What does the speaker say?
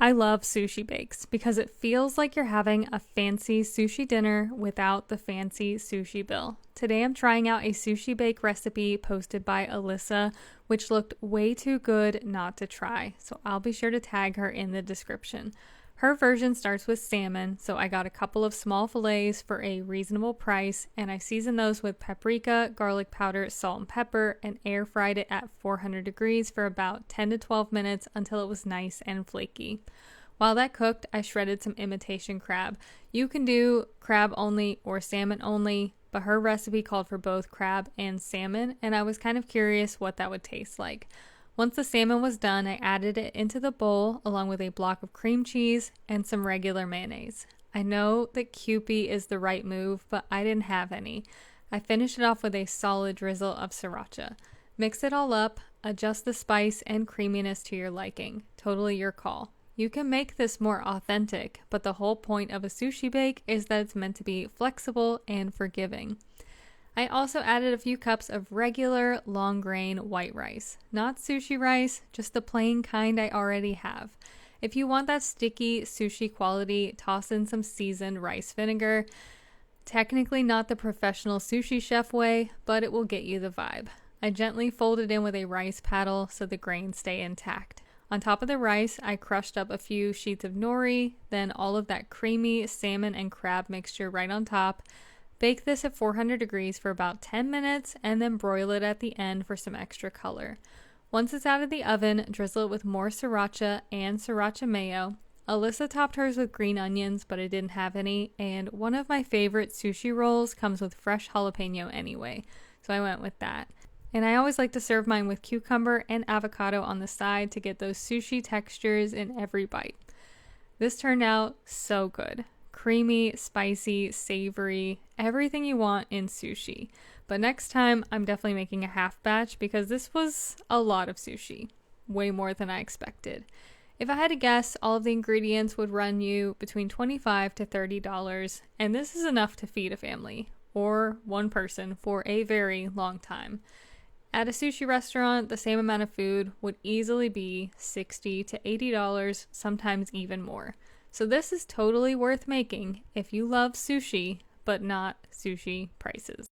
I love sushi bakes because it feels like you're having a fancy sushi dinner without the fancy sushi bill. Today I'm trying out a sushi bake recipe posted by Alyssa, which looked way too good not to try, so I'll be sure to tag her in the description. Her version starts with salmon, so I got a couple of small fillets for a reasonable price, and I seasoned those with paprika, garlic powder, salt and pepper, and air fried it at 400 degrees for about 10 to 12 minutes until it was nice and flaky. While that cooked, I shredded some imitation crab. You can do crab only or salmon only, but her recipe called for both crab and salmon, and I was kind of curious what that would taste like. Once the salmon was done, I added it into the bowl along with a block of cream cheese and some regular mayonnaise. I know that Kewpie is the right move, but I didn't have any. I finished it off with a solid drizzle of sriracha. Mix it all up, adjust the spice and creaminess to your liking. Totally your call. You can make this more authentic, but the whole point of a sushi bake is that it's meant to be flexible and forgiving. I also added a few cups of regular long grain white rice. Not sushi rice, just the plain kind I already have. If you want that sticky sushi quality, toss in some seasoned rice vinegar. Technically not the professional sushi chef way, but it will get you the vibe. I gently fold it in with a rice paddle so the grains stay intact. On top of the rice, I crushed up a few sheets of nori, then all of that creamy salmon and crab mixture right on top. Bake this at 400 degrees for about 10 minutes and then broil it at the end for some extra color. Once it's out of the oven, drizzle it with more sriracha and sriracha mayo. Alyssa topped hers with green onions, but I didn't have any, and one of my favorite sushi rolls comes with fresh jalapeno anyway, so I went with that. And I always like to serve mine with cucumber and avocado on the side to get those sushi textures in every bite. This turned out so good. Creamy, spicy, savory, everything you want in sushi. But next time, I'm definitely making a half batch because this was a lot of sushi. Way more than I expected. If I had to guess, all of the ingredients would run you between $25 to $30, and this is enough to feed a family or one person for a very long time. At a sushi restaurant, the same amount of food would easily be $60 to $80, sometimes even more. So this is totally worth making if you love sushi, but not sushi prices.